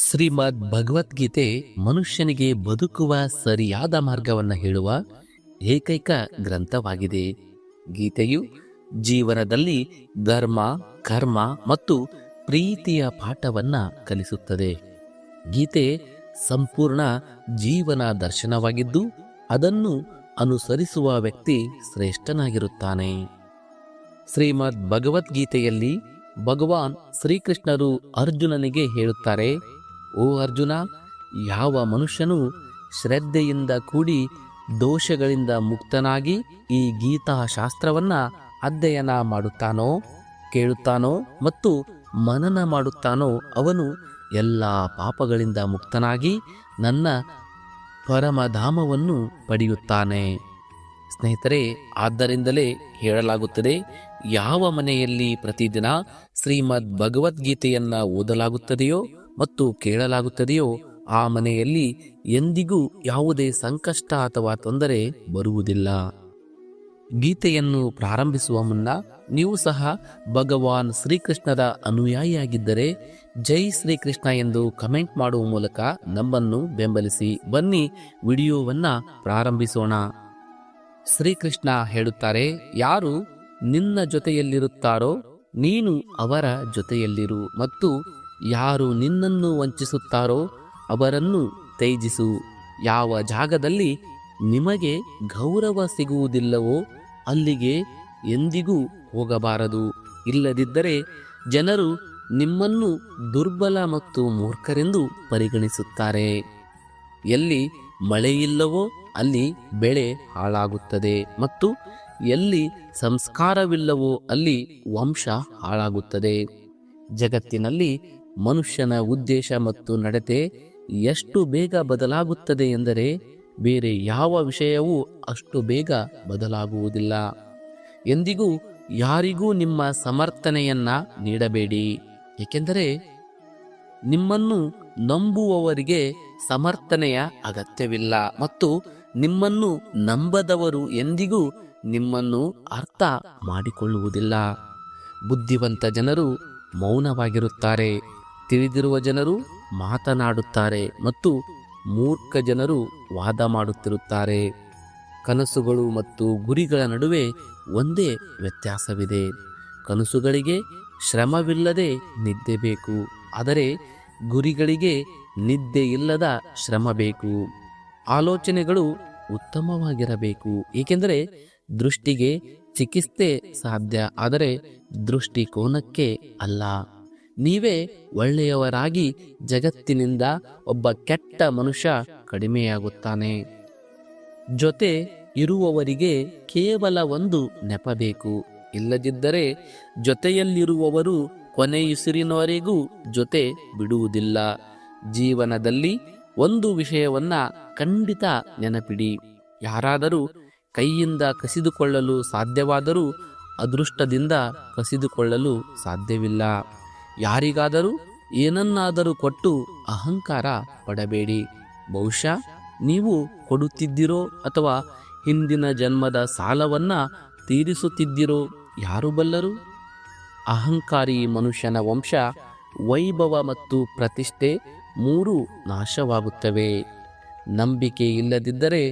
ಶ್ರೀಮದ್ ಭಗವದ್ಗೀತೆ ಮನುಷ್ಯನಿಗೆ ಬದುಕುವ ಸರಿಯಾದ ಮಾರ್ಗವನ್ನು ಹೇಳುವ ಏಕೈಕ ಗ್ರಂಥವಾಗಿದೆ. ಗೀತೆಯು ಜೀವನದಲ್ಲಿ ಧರ್ಮ, ಕರ್ಮ ಮತ್ತು ಪ್ರೀತಿಯ ಪಾಠವನ್ನ ಕಲಿಸುತ್ತದೆ. ಗೀತೆ ಸಂಪೂರ್ಣ ಜೀವನ ದರ್ಶನವಾಗಿದ್ದು, ಅದನ್ನು ಅನುಸರಿಸುವ ವ್ಯಕ್ತಿ ಶ್ರೇಷ್ಠನಾಗಿರುತ್ತಾನೆ. ಶ್ರೀಮದ್ ಭಗವದ್ಗೀತೆಯಲ್ಲಿ ಭಗವಾನ್ ಶ್ರೀಕೃಷ್ಣರು ಅರ್ಜುನನಿಗೆ ಹೇಳುತ್ತಾರೆ, ಓ ಅರ್ಜುನ, ಯಾವ ಮನುಷ್ಯನು ಶ್ರದ್ಧೆಯಿಂದ ಕೂಡಿ ದೋಷಗಳಿಂದ ಮುಕ್ತನಾಗಿ ಈ ಗೀತಾಶಾಸ್ತ್ರವನ್ನ ಅಧ್ಯಯನ ಮಾಡುತ್ತಾನೋ, ಕೇಳುತ್ತಾನೋ ಮತ್ತು ಮನನ ಮಾಡುತ್ತಾನೋ, ಅವನು ಎಲ್ಲ ಪಾಪಗಳಿಂದ ಮುಕ್ತನಾಗಿ ನನ್ನ ಪರಮಧಾಮವನ್ನು ಪಡೆಯುತ್ತಾನೆ. ಸ್ನೇಹಿತರೆ, ಆದ್ದರಿಂದಲೇ ಹೇಳಲಾಗುತ್ತದೆ, ಯಾವ ಮನೆಯಲ್ಲಿ ಪ್ರತಿದಿನ ಶ್ರೀಮದ್ ಭಗವದ್ಗೀತೆಯನ್ನ ಓದಲಾಗುತ್ತದೆಯೋ ಮತ್ತು ಕೇಳಲಾಗುತ್ತದೆಯೋ ಆ ಮನೆಯಲ್ಲಿ ಎಂದಿಗೂ ಯಾವುದೇ ಸಂಕಷ್ಟ ಅಥವಾ ತೊಂದರೆ ಬರುವುದಿಲ್ಲ. ಗೀತೆಯನ್ನು ಪ್ರಾರಂಭಿಸುವ ಮುನ್ನ ನೀವು ಸಹ ಭಗವಾನ್ ಶ್ರೀಕೃಷ್ಣರ ಅನುಯಾಯಿಯಾಗಿದ್ದರೆ ಜೈ ಶ್ರೀಕೃಷ್ಣ ಎಂದು ಕಮೆಂಟ್ ಮಾಡುವ ಮೂಲಕ ನಮ್ಮನ್ನು ಬೆಂಬಲಿಸಿ. ಬನ್ನಿ ವಿಡಿಯೋವನ್ನ ಪ್ರಾರಂಭಿಸೋಣ. ಶ್ರೀಕೃಷ್ಣ ಹೇಳುತ್ತಾರೆ, ಯಾರು ನಿನ್ನ ಜೊತೆಯಲ್ಲಿರುತ್ತಾರೋ ನೀನು ಅವರ ಜೊತೆಯಲ್ಲಿರು, ಮತ್ತು ಯಾರು ನಿನ್ನನ್ನು ವಂಚಿಸುತ್ತಾರೋ ಅವರನ್ನು ತ್ಯಜಿಸು. ಯಾವ ಜಾಗದಲ್ಲಿ ನಿಮಗೆ ಗೌರವ ಸಿಗುವುದಿಲ್ಲವೋ ಅಲ್ಲಿಗೆ ಎಂದಿಗೂ ಹೋಗಬಾರದು. ಇಲ್ಲದಿದ್ದರೆ ಜನರು ನಿಮ್ಮನ್ನು ದುರ್ಬಲ ಮತ್ತು ಮೂರ್ಖರೆಂದು ಪರಿಗಣಿಸುತ್ತಾರೆ. ಎಲ್ಲಿ ಮಳೆಯಿಲ್ಲವೋ ಅಲ್ಲಿ ಬೆಳೆ ಹಾಳಾಗುತ್ತದೆ, ಮತ್ತು ಎಲ್ಲಿ ಸಂಸ್ಕಾರವಿಲ್ಲವೋ ಅಲ್ಲಿ ವಂಶ ಹಾಳಾಗುತ್ತದೆ. ಜಗತ್ತಿನಲ್ಲಿ ಮನುಷ್ಯನ ಉದ್ದೇಶ ಮತ್ತು ನಡತೆ ಎಷ್ಟು ಬೇಗ ಬದಲಾಗುತ್ತದೆ ಎಂದರೆ ಬೇರೆ ಯಾವ ವಿಷಯವೂ ಅಷ್ಟು ಬೇಗ ಬದಲಾಗುವುದಿಲ್ಲ. ಎಂದಿಗೂ ಯಾರಿಗೂ ನಿಮ್ಮ ಸಮರ್ಥನೆಯನ್ನ ನೀಡಬೇಡಿ, ಏಕೆಂದರೆ ನಿಮ್ಮನ್ನು ನಂಬುವವರಿಗೆ ಸಮರ್ಥನೆಯ ಅಗತ್ಯವಿಲ್ಲ, ಮತ್ತು ನಿಮ್ಮನ್ನು ನಂಬದವರು ಎಂದಿಗೂ ನಿಮ್ಮನ್ನು ಅರ್ಥ ಮಾಡಿಕೊಳ್ಳುವುದಿಲ್ಲ. ಬುದ್ಧಿವಂತ ಜನರು ಮೌನವಾಗಿರುತ್ತಾರೆ, ತಿಳಿದಿರುವ ಜನರು ಮಾತನಾಡುತ್ತಾರೆ, ಮತ್ತು ಮೂರ್ಖ ಜನರು ವಾದ ಮಾಡುತ್ತಿರುತ್ತಾರೆ. ಕನಸುಗಳು ಮತ್ತು ಗುರಿಗಳ ನಡುವೆ ಒಂದೇ ವ್ಯತ್ಯಾಸವಿದೆ. ಕನಸುಗಳಿಗೆ ಶ್ರಮವಿಲ್ಲದೆ ನಿದ್ದೆ ಬೇಕು, ಆದರೆ ಗುರಿಗಳಿಗೆ ನಿದ್ದೆ ಇಲ್ಲದ ಶ್ರಮ ಬೇಕು. ಆಲೋಚನೆಗಳು ಉತ್ತಮವಾಗಿರಬೇಕು, ಏಕೆಂದರೆ ದೃಷ್ಟಿಗೆ ಚಿಕಿತ್ಸೆ ಸಾಧ್ಯ, ಆದರೆ ದೃಷ್ಟಿಕೋನಕ್ಕೆ ಅಲ್ಲ. ನೀವೇ ಒಳ್ಳೆಯವರಾಗಿ ಜಗತ್ತಿನಿಂದ ಒಬ್ಬ ಕೆಟ್ಟ ಮನುಷ್ಯ ಕಡಿಮೆಯಾಗುತ್ತಾನೆ. ಜೊತೆ ಇರುವವರಿಗೆ ಕೇವಲ ಒಂದು ನೆಪ ಬೇಕು, ಇಲ್ಲದಿದ್ದರೆ ಜೊತೆಯಲ್ಲಿರುವವರು ಕೊನೆಯುಸಿರಿನವರೆಗೂ ಜೊತೆ ಬಿಡುವುದಿಲ್ಲ. ಜೀವನದಲ್ಲಿ ಒಂದು ವಿಷಯವನ್ನ ಖಂಡಿತ ನೆನಪಿಡಿ, ಯಾರಾದರೂ ಕೈಯಿಂದ ಕಸಿದುಕೊಳ್ಳಲು ಸಾಧ್ಯವಾದರೂ ಅದೃಷ್ಟದಿಂದ ಕಸಿದುಕೊಳ್ಳಲು ಸಾಧ್ಯವಿಲ್ಲ. ಯಾರಿಗಾದರೂ ಏನನ್ನಾದರೂ ಕೊಟ್ಟು ಅಹಂಕಾರ ಪಡಬೇಡಿ. ಬಹುಶಃ ನೀವು ಕೊಡುತ್ತಿದ್ದಿರೋ ಅಥವಾ ಹಿಂದಿನ ಜನ್ಮದ ಸಾಲವನ್ನ ತೀರಿಸುತ್ತಿದ್ದಿರೋ, ಯಾರು ಬಲ್ಲರು? ಅಹಂಕಾರಿ ಮನುಷ್ಯನ ವಂಶ, ವೈಭವ ಮತ್ತು ಪ್ರತಿಷ್ಠೆ ಮೂರೂ ನಾಶವಾಗುತ್ತವೆ. ನಂಬಿಕೆ ಇಲ್ಲದಿದ್ದರೆ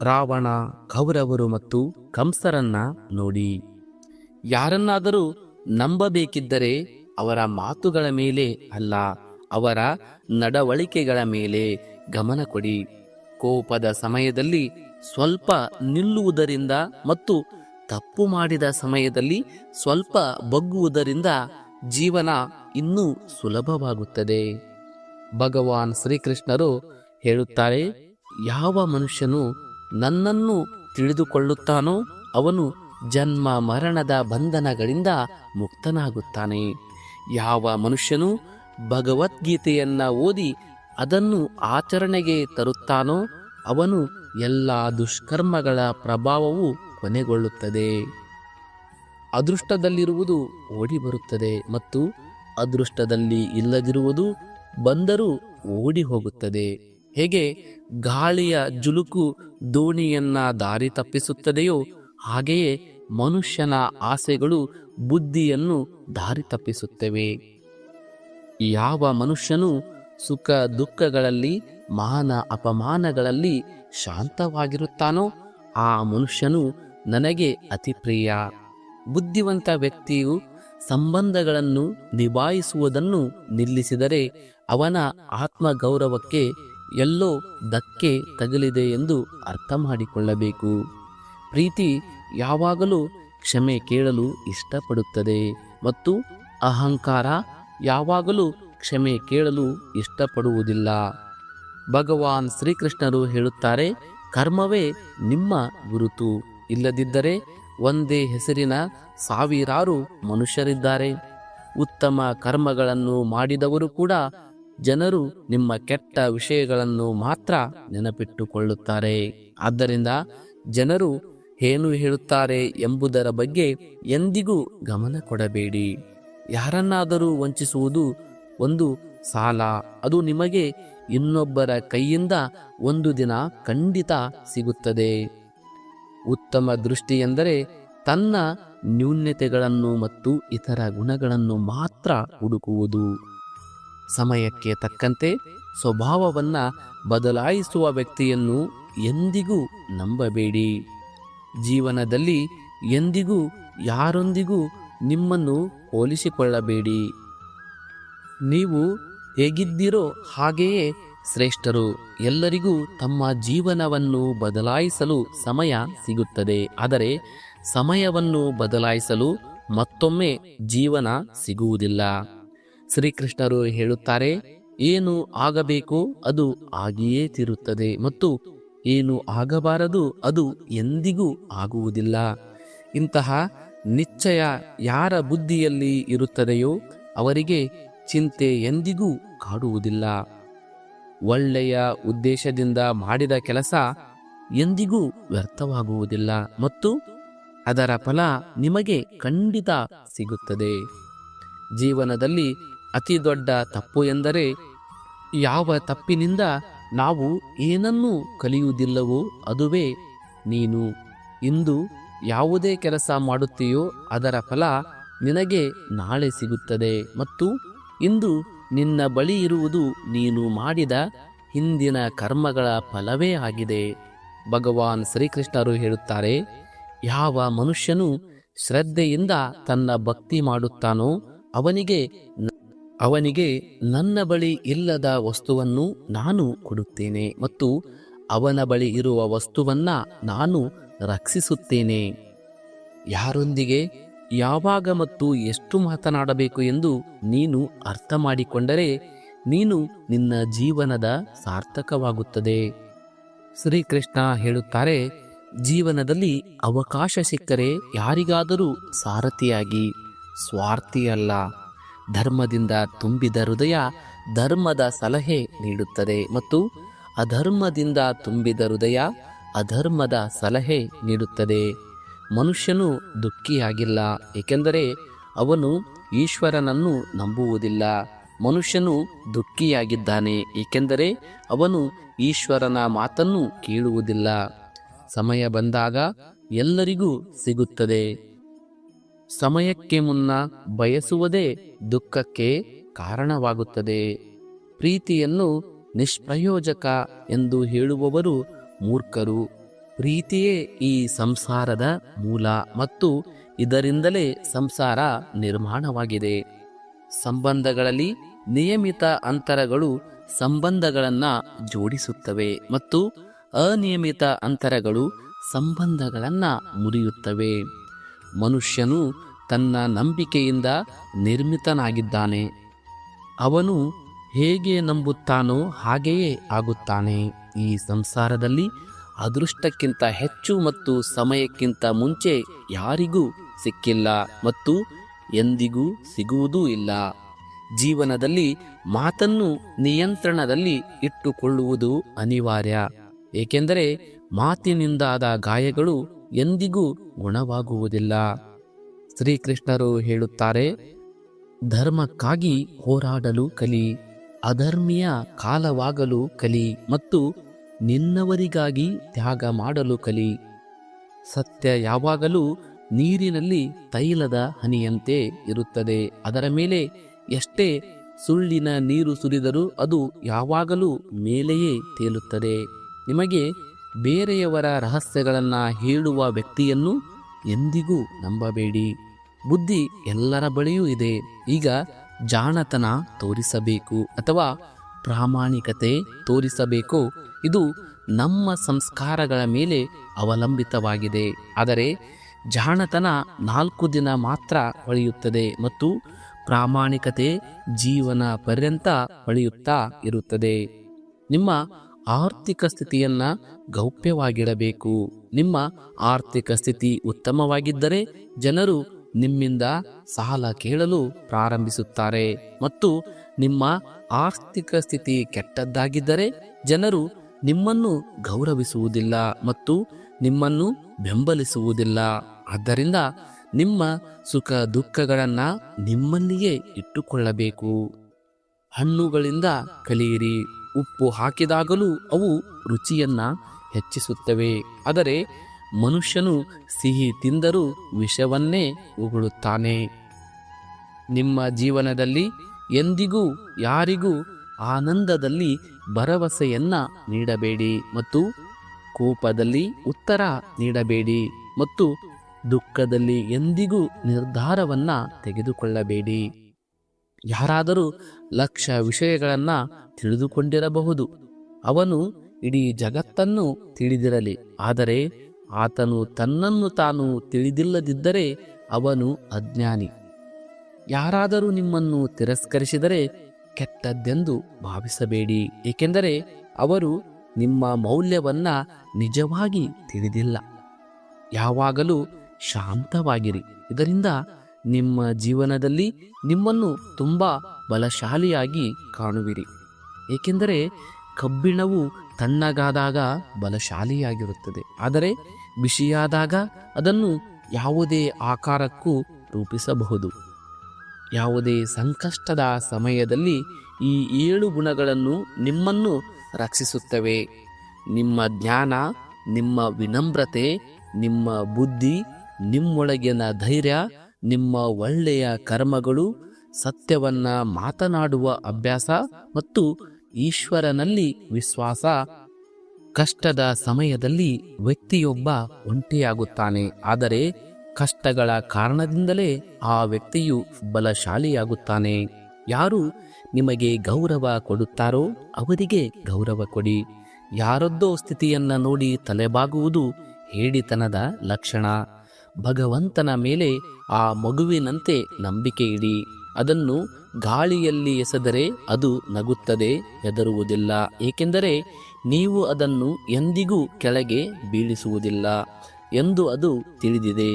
ರಾವಣ, ಕೌರವರು ಮತ್ತು ಕಂಸರನ್ನ ನೋಡಿ. ಯಾರನ್ನಾದರೂ ನಂಬಬೇಕಿದ್ದರೆ ಅವರ ಮಾತುಗಳ ಮೇಲೆ ಅಲ್ಲ, ಅವರ ನಡವಳಿಕೆಗಳ ಮೇಲೆ ಗಮನ ಕೊಡಿ. ಕೋಪದ ಸಮಯದಲ್ಲಿ ಸ್ವಲ್ಪ ನಿಲ್ಲುವುದರಿಂದ ಮತ್ತು ತಪ್ಪು ಮಾಡಿದ ಸಮಯದಲ್ಲಿ ಸ್ವಲ್ಪ ಬಗ್ಗುವುದರಿಂದ ಜೀವನ ಇನ್ನೂ ಸುಲಭವಾಗುತ್ತದೆ. ಭಗವಾನ್ ಶ್ರೀಕೃಷ್ಣರು ಹೇಳುತ್ತಾರೆ, ಯಾವ ಮನುಷ್ಯನು ನನ್ನನ್ನು ತಿಳಿದುಕೊಳ್ಳುತ್ತಾನೋ ಅವನು ಜನ್ಮ ಮರಣದ ಬಂಧನಗಳಿಂದ ಮುಕ್ತನಾಗುತ್ತಾನೆ. ಯಾವ ಮನುಷ್ಯನು ಭಗವದ್ಗೀತೆಯನ್ನ ಓದಿ ಅದನ್ನು ಆಚರಣೆಗೆ ತರುತ್ತಾನೋ ಅವನು ಎಲ್ಲ ದುಷ್ಕರ್ಮಗಳ ಪ್ರಭಾವವು ಕೊನೆಗೊಳ್ಳುತ್ತದೆ. ಅದೃಷ್ಟದಲ್ಲಿರುವುದು ಓಡಿ ಬರುತ್ತದೆ, ಮತ್ತು ಅದೃಷ್ಟದಲ್ಲಿ ಇಲ್ಲದಿರುವುದು ಬಂದರೂ ಓಡಿ ಹೋಗುತ್ತದೆ. ಹೇಗೆ ಗಾಳಿಯ ಜುಲುಕು ದೋಣಿಯನ್ನ ದಾರಿ ತಪ್ಪಿಸುತ್ತದೆಯೋ ಹಾಗೆಯೇ ಮನುಷ್ಯನ ಆಸೆಗಳು ಬುದ್ಧಿಯನ್ನು ದಾರಿ ತಪ್ಪಿಸುತ್ತವೆ. ಯಾವ ಮನುಷ್ಯನು ಸುಖ ದುಃಖಗಳಲ್ಲಿ, ಮಾನ ಅಪಮಾನಗಳಲ್ಲಿ ಶಾಂತವಾಗಿರುತ್ತಾನೋ ಆ ಮನುಷ್ಯನು ನನಗೆ ಅತಿ ಪ್ರಿಯ. ಬುದ್ಧಿವಂತ ವ್ಯಕ್ತಿಯು ಸಂಬಂಧಗಳನ್ನು ನಿಭಾಯಿಸುವುದನ್ನು ನಿಲ್ಲಿಸಿದರೆ ಅವನ ಆತ್ಮಗೌರವಕ್ಕೆ ಎಲ್ಲೋ ಧಕ್ಕೆ ತಗಲಿದೆ ಎಂದು ಅರ್ಥ ಮಾಡಿಕೊಳ್ಳಬೇಕು. ಪ್ರೀತಿ ಯಾವಾಗಲೂ ಕ್ಷಮೆ ಕೇಳಲು ಇಷ್ಟಪಡುತ್ತದೆ ಮತ್ತು ಅಹಂಕಾರ ಯಾವಾಗಲೂ ಕ್ಷಮೆ ಕೇಳಲು ಇಷ್ಟಪಡುವುದಿಲ್ಲ. ಭಗವಾನ್ ಶ್ರೀಕೃಷ್ಣರು ಹೇಳುತ್ತಾರೆ, ಕರ್ಮವೇ ನಿಮ್ಮ ಗುರುತು. ಇಲ್ಲದಿದ್ದರೆ ಒಂದೇ ಹೆಸರಿನ ಸಾವಿರಾರು ಮನುಷ್ಯರಿದ್ದಾರೆ. ಉತ್ತಮ ಕರ್ಮಗಳನ್ನು ಮಾಡಿದವರು ಕೂಡ ಜನರು ನಿಮ್ಮ ಕೆಟ್ಟ ವಿಷಯಗಳನ್ನು ಮಾತ್ರ ನೆನಪಿಟ್ಟುಕೊಳ್ಳುತ್ತಾರೆ. ಆದ್ದರಿಂದ ಜನರು ಏನು ಹೇಳುತ್ತಾರೆ ಎಂಬುದರ ಬಗ್ಗೆ ಎಂದಿಗೂ ಗಮನ ಕೊಡಬೇಡಿ. ಯಾರನ್ನಾದರೂ ವಂಚಿಸುವುದು ಒಂದು ಸಾಲ. ಅದು ನಿಮಗೆ ಇನ್ನೊಬ್ಬರ ಕೈಯಿಂದ ಒಂದು ದಿನ ಖಂಡಿತ ಸಿಗುತ್ತದೆ. ಉತ್ತಮ ದೃಷ್ಟಿ ಎಂದರೆ ತನ್ನ ನ್ಯೂನತೆಗಳನ್ನು ಮತ್ತು ಇತರ ಗುಣಗಳನ್ನು ಮಾತ್ರ ಹುಡುಕುವುದು. ಸಮಯಕ್ಕೆ ತಕ್ಕಂತೆ ಸ್ವಭಾವವನ್ನು ಬದಲಾಯಿಸುವ ವ್ಯಕ್ತಿಯನ್ನು ಎಂದಿಗೂ ನಂಬಬೇಡಿ. ಜೀವನದಲ್ಲಿ ಎಂದಿಗೂ ಯಾರೊಂದಿಗೂ ನಿಮ್ಮನ್ನು ಹೋಲಿಸಿಕೊಳ್ಳಬೇಡಿ. ನೀವು ಹೇಗಿದ್ದೀರೋ ಹಾಗೆಯೇ ಶ್ರೇಷ್ಠರು. ಎಲ್ಲರಿಗೂ ತಮ್ಮ ಜೀವನವನ್ನು ಬದಲಾಯಿಸಲು ಸಮಯ ಸಿಗುತ್ತದೆ, ಆದರೆ ಸಮಯವನ್ನು ಬದಲಾಯಿಸಲು ಮತ್ತೊಮ್ಮೆ ಜೀವನ ಸಿಗುವುದಿಲ್ಲ. ಶ್ರೀಕೃಷ್ಣರು ಹೇಳುತ್ತಾರೆ, ಏನು ಆಗಬೇಕು ಅದು ಆಗಿಯೇ ತಿರುತ್ತದೆ ಮತ್ತು ಏನು ಆಗಬಾರದು ಅದು ಎಂದಿಗೂ ಆಗುವುದಿಲ್ಲ. ಇಂತಹ ನಿಶ್ಚಯ ಯಾರ ಬುದ್ಧಿಯಲ್ಲಿ ಇರುತ್ತದೆಯೋ ಅವರಿಗೆ ಚಿಂತೆ ಎಂದಿಗೂ ಕಾಡುವುದಿಲ್ಲ. ಒಳ್ಳೆಯ ಉದ್ದೇಶದಿಂದ ಮಾಡಿದ ಕೆಲಸ ಎಂದಿಗೂ ವ್ಯರ್ಥವಾಗುವುದಿಲ್ಲ ಮತ್ತು ಅದರ ಫಲ ನಿಮಗೆ ಖಂಡಿತ ಸಿಗುತ್ತದೆ. ಜೀವನದಲ್ಲಿ ಅತಿ ದೊಡ್ಡ ತಪ್ಪು ಎಂದರೆ ಯಾವ ತಪ್ಪಿನಿಂದ ನಾವು ಏನನ್ನೂ ಕಲಿಯುವುದಿಲ್ಲವೋ ಅದುವೇ ನೀನು. ಇಂದು ಯಾವುದೇ ಕೆಲಸ ಮಾಡುತ್ತೀಯೋ ಅದರ ಫಲ ನಿನಗೆ ನಾಳೆ ಸಿಗುತ್ತದೆ ಮತ್ತು ಇಂದು ನಿನ್ನ ಬಳಿ ಇರುವುದು ನೀನು ಮಾಡಿದ ಹಿಂದಿನ ಕರ್ಮಗಳ ಫಲವೇ ಆಗಿದೆ. ಭಗವಾನ್ ಶ್ರೀಕೃಷ್ಣರು ಹೇಳುತ್ತಾರೆ, ಯಾವ ಮನುಷ್ಯನು ಶ್ರದ್ಧೆಯಿಂದ ತನ್ನ ಭಕ್ತಿ ಮಾಡುತ್ತಾನೋ ಅವನಿಗೆ ನನ್ನ ಬಳಿ ಇಲ್ಲದ ವಸ್ತುವನ್ನು ನಾನು ಕೊಡುತ್ತೇನೆ ಮತ್ತು ಅವನ ಬಳಿ ಇರುವ ವಸ್ತುವನ್ನ ನಾನು ರಕ್ಷಿಸುತ್ತೇನೆ. ಯಾರೊಂದಿಗೆ ಯಾವಾಗ ಮತ್ತು ಎಷ್ಟು ಮಾತನಾಡಬೇಕು ಎಂದು ನೀನು ಅರ್ಥ ಮಾಡಿಕೊಂಡರೆ ನೀನು ನಿನ್ನ ಜೀವನದ ಸಾರ್ಥಕವಾಗುತ್ತದೆ. ಶ್ರೀಕೃಷ್ಣ ಹೇಳುತ್ತಾರೆ, ಜೀವನದಲ್ಲಿ ಅವಕಾಶ ಸಿಕ್ಕರೆ ಯಾರಿಗಾದರೂ ಸಾರಥಿಯಾಗಿ, ಸ್ವಾರ್ಥಿಯಲ್ಲ. ಧರ್ಮದಿಂದ ತುಂಬಿದ ಹೃದಯ ಧರ್ಮದ ಸಲಹೆ ನೀಡುತ್ತದೆ ಮತ್ತು ಅಧರ್ಮದಿಂದ ತುಂಬಿದ ಹೃದಯ ಅಧರ್ಮದ ಸಲಹೆ ನೀಡುತ್ತದೆ. ಮನುಷ್ಯನು ದುಃಖಿಯಾಗಿಲ್ಲ, ಏಕೆಂದರೆ ಅವನು ಈಶ್ವರನನ್ನು ನಂಬುವುದಿಲ್ಲ. ಮನುಷ್ಯನು ದುಃಖಿಯಾಗಿದ್ದಾನೆ, ಏಕೆಂದರೆ ಅವನು ಈಶ್ವರನ ಮಾತನ್ನು ಕೇಳುವುದಿಲ್ಲ. ಸಮಯ ಬಂದಾಗ ಎಲ್ಲರಿಗೂ ಸಿಗುತ್ತದೆ. ಸಮಯಕ್ಕೆ ಮುನ್ನ ಬಯಸುವುದೇ ದುಃಖಕ್ಕೆ ಕಾರಣವಾಗುತ್ತದೆ. ಪ್ರೀತಿಯನ್ನು ನಿಷ್ಪ್ರಯೋಜಕ ಎಂದು ಹೇಳುವವರು ಮೂರ್ಖರು. ಪ್ರೀತಿಯೇ ಈ ಸಂಸಾರದ ಮೂಲ ಮತ್ತು ಇದರಿಂದಲೇ ಸಂಸಾರ ನಿರ್ಮಾಣವಾಗಿದೆ. ಸಂಬಂಧಗಳಲ್ಲಿ ನಿಯಮಿತ ಅಂತರಗಳು ಸಂಬಂಧಗಳನ್ನು ಜೋಡಿಸುತ್ತವೆ ಮತ್ತು ಅನಿಯಮಿತ ಅಂತರಗಳು ಸಂಬಂಧಗಳನ್ನು ಮುರಿಯುತ್ತವೆ. ಮನುಷ್ಯನು ತನ್ನ ನಂಬಿಕೆಯಿಂದ ನಿರ್ಮಿತನಾಗಿದ್ದಾನೆ. ಅವನು ಹೇಗೆ ನಂಬುತ್ತಾನೋ ಹಾಗೆಯೇ ಆಗುತ್ತಾನೆ. ಈ ಸಂಸಾರದಲ್ಲಿ ಅದೃಷ್ಟಕ್ಕಿಂತ ಹೆಚ್ಚು ಮತ್ತು ಸಮಯಕ್ಕಿಂತ ಮುಂಚೆ ಯಾರಿಗೂ ಸಿಕ್ಕಿಲ್ಲ ಮತ್ತು ಎಂದಿಗೂ ಸಿಗುವುದೂ ಇಲ್ಲ. ಜೀವನದಲ್ಲಿ ಮಾತನ್ನು ನಿಯಂತ್ರಣದಲ್ಲಿ ಇಟ್ಟುಕೊಳ್ಳುವುದು ಅನಿವಾರ್ಯ, ಏಕೆಂದರೆ ಮಾತಿನಿಂದಾದ ಗಾಯಗಳು ಎಂದಿಗೂ ಗುಣವಾಗುವುದಿಲ್ಲ. ಶ್ರೀಕೃಷ್ಣರು ಹೇಳುತ್ತಾರೆ, ಧರ್ಮಕ್ಕಾಗಿ ಹೋರಾಡಲು ಕಲಿ, ಅಧರ್ಮಿಯ ಕಾಲವಾಗಲು ಕಲಿ ಮತ್ತು ನಿನ್ನವರಿಗಾಗಿ ತ್ಯಾಗ ಮಾಡಲು ಕಲಿ. ಸತ್ಯ ಯಾವಾಗಲೂ ನೀರಿನಲ್ಲಿ ತೈಲದ ಹನಿಯಂತೆ ಇರುತ್ತದೆ. ಅದರ ಮೇಲೆ ಎಷ್ಟೇ ಸುಳ್ಳಿನ ನೀರು ಸುರಿದರೂ ಅದು ಯಾವಾಗಲೂ ಮೇಲೆಯೇ ತೇಲುತ್ತದೆ. ನಿಮಗೆ ಬೇರೆಯವರ ರಹಸ್ಯಗಳನ್ನು ಹೇಳುವ ವ್ಯಕ್ತಿಯನ್ನು ಎಂದಿಗೂ ನಂಬಬೇಡಿ. ಬುದ್ಧಿ ಎಲ್ಲರ ಬಳಿಯೂ ಇದೆ. ಈಗ ಜಾಣತನ ತೋರಿಸಬೇಕು ಅಥವಾ ಪ್ರಾಮಾಣಿಕತೆ ತೋರಿಸಬೇಕು, ಇದು ನಮ್ಮ ಸಂಸ್ಕಾರಗಳ ಮೇಲೆ ಅವಲಂಬಿತವಾಗಿದೆ. ಆದರೆ ಜಾಣತನ 4 ದಿನ ಮಾತ್ರ ಹೊಳೆಯುತ್ತದೆ ಮತ್ತು ಪ್ರಾಮಾಣಿಕತೆ ಜೀವನ ಪರ್ಯಂತ ಹೊಳೆಯುತ್ತಾ ಇರುತ್ತದೆ. ನಿಮ್ಮ ಆರ್ಥಿಕ ಸ್ಥಿತಿಯನ್ನು ಗೌಪ್ಯವಾಗಿಡಬೇಕು. ನಿಮ್ಮ ಆರ್ಥಿಕ ಸ್ಥಿತಿ ಉತ್ತಮವಾಗಿದ್ದರೆ ಜನರು ನಿಮ್ಮಿಂದ ಸಾಲ ಕೇಳಲು ಪ್ರಾರಂಭಿಸುತ್ತಾರೆ ಮತ್ತು ನಿಮ್ಮ ಆರ್ಥಿಕ ಸ್ಥಿತಿ ಕೆಟ್ಟದ್ದಾಗಿದ್ದರೆ ಜನರು ನಿಮ್ಮನ್ನು ಗೌರವಿಸುವುದಿಲ್ಲ ಮತ್ತು ನಿಮ್ಮನ್ನು ಬೆಂಬಲಿಸುವುದಿಲ್ಲ. ಆದ್ದರಿಂದ ನಿಮ್ಮ ಸುಖ ದುಃಖಗಳನ್ನು ನಿಮ್ಮಲ್ಲಿಯೇ ಇಟ್ಟುಕೊಳ್ಳಬೇಕು. ಹಣ್ಣುಗಳಿಂದ ಕಲಿಯಿರಿ. ಉಪ್ಪು ಹಾಕಿದಾಗಲೂ ಅವು ರುಚಿಯನ್ನ ಹೆಚ್ಚಿಸುತ್ತವೆ. ಆದರೆ ಮನುಷ್ಯನು ಸಿಹಿ ತಿಂದರೂ ವಿಷವನ್ನೇ ಉಗುಳುತ್ತಾನೆ. ನಿಮ್ಮ ಜೀವನದಲ್ಲಿ ಎಂದಿಗೂ ಯಾರಿಗೂ ಆನಂದದಲ್ಲಿ ಭರವಸೆಯನ್ನ ನೀಡಬೇಡಿ ಮತ್ತು ಕೋಪದಲ್ಲಿ ಉತ್ತರ ನೀಡಬೇಡಿ ಮತ್ತು ದುಃಖದಲ್ಲಿ ಎಂದಿಗೂ ನಿರ್ಧಾರವನ್ನ ತೆಗೆದುಕೊಳ್ಳಬೇಡಿ. ಯಾರಾದರೂ 1,00,000 ವಿಷಯಗಳನ್ನು ತಿಳಿದುಕೊಂಡಿರಬಹುದು. ಅವನು ಇಡೀ ಜಗತ್ತನ್ನು ತಿಳಿದಿರಲಿ. ಆದರೆ ಆತನು ತನ್ನನ್ನು ತಾನು ತಿಳಿದಿಲ್ಲದಿದ್ದರೆ ಅವನು ಅಜ್ಞಾನಿ. ಯಾರಾದರೂ ನಿಮ್ಮನ್ನು ತಿರಸ್ಕರಿಸಿದರೆ ಕೆಟ್ಟದ್ದೆಂದು ಭಾವಿಸಬೇಡಿ, ಏಕೆಂದರೆ ಅವರು ನಿಮ್ಮ ಮೌಲ್ಯವನ್ನ ನಿಜವಾಗಿ ತಿಳಿದಿಲ್ಲ. ಯಾವಾಗಲೂ ಶಾಂತವಾಗಿರಿ. ಇದರಿಂದ ನಿಮ್ಮ ಜೀವನದಲ್ಲಿ ನಿಮ್ಮನ್ನು ತುಂಬ ಬಲಶಾಲಿಯಾಗಿ ಕಾಣುವಿರಿ. ಏಕೆಂದರೆ ಕಬ್ಬಿಣವು ತಣ್ಣಗಾದಾಗ ಬಲಶಾಲಿಯಾಗಿರುತ್ತದೆ, ಆದರೆ ಬಿಸಿಯಾದಾಗ ಅದನ್ನು ಯಾವುದೇ ಆಕಾರಕ್ಕೂ ರೂಪಿಸಬಹುದು. ಯಾವುದೇ ಸಂಕಷ್ಟದ ಸಮಯದಲ್ಲಿ ಈ 7 ಗುಣಗಳನ್ನು ನಿಮ್ಮನ್ನು ರಕ್ಷಿಸುತ್ತವೆ. ನಿಮ್ಮ ಜ್ಞಾನ, ನಿಮ್ಮ ವಿನಮ್ರತೆ, ನಿಮ್ಮ ಬುದ್ಧಿ, ನಿಮ್ಮೊಳಗಿನ ಧೈರ್ಯ, ನಿಮ್ಮ ಒಳ್ಳೆಯ ಕರ್ಮಗಳು, ಸತ್ಯವನ್ನ ಮಾತನಾಡುವ ಅಭ್ಯಾಸ ಮತ್ತು ಈಶ್ವರನಲ್ಲಿ ವಿಶ್ವಾಸ. ಕಷ್ಟದ ಸಮಯದಲ್ಲಿ ವ್ಯಕ್ತಿಯೊಬ್ಬ ಒಂಟಿಯಾಗುತ್ತಾನೆ, ಆದರೆ ಕಷ್ಟಗಳ ಕಾರಣದಿಂದಲೇ ಆ ವ್ಯಕ್ತಿಯು ಬಲಶಾಲಿಯಾಗುತ್ತಾನೆ. ಯಾರು ನಿಮಗೆ ಗೌರವ ಕೊಡುತ್ತಾರೋ ಅವರಿಗೆ ಗೌರವ ಕೊಡಿ. ಯಾರದ್ದೋ ಸ್ಥಿತಿಯನ್ನ ನೋಡಿ ತಲೆಬಾಗುವುದು ಹೇಡಿತನದ ಲಕ್ಷಣ. ಭಗವಂತನ ಮೇಲೆ ಆ ಮಗುವಿನಂತೆ ನಂಬಿಕೆ ಇಡಿ. ಅದನ್ನು ಗಾಳಿಯಲ್ಲಿ ಎಸೆದರೆ ಅದು ನಗುತ್ತದೆ, ಹೆದರುವುದಿಲ್ಲ, ಏಕೆಂದರೆ ನೀವು ಅದನ್ನು ಎಂದಿಗೂ ಕೆಳಗೆ ಬೀಳಿಸುವುದಿಲ್ಲ ಎಂದು ಅದು ತಿಳಿದಿದೆ.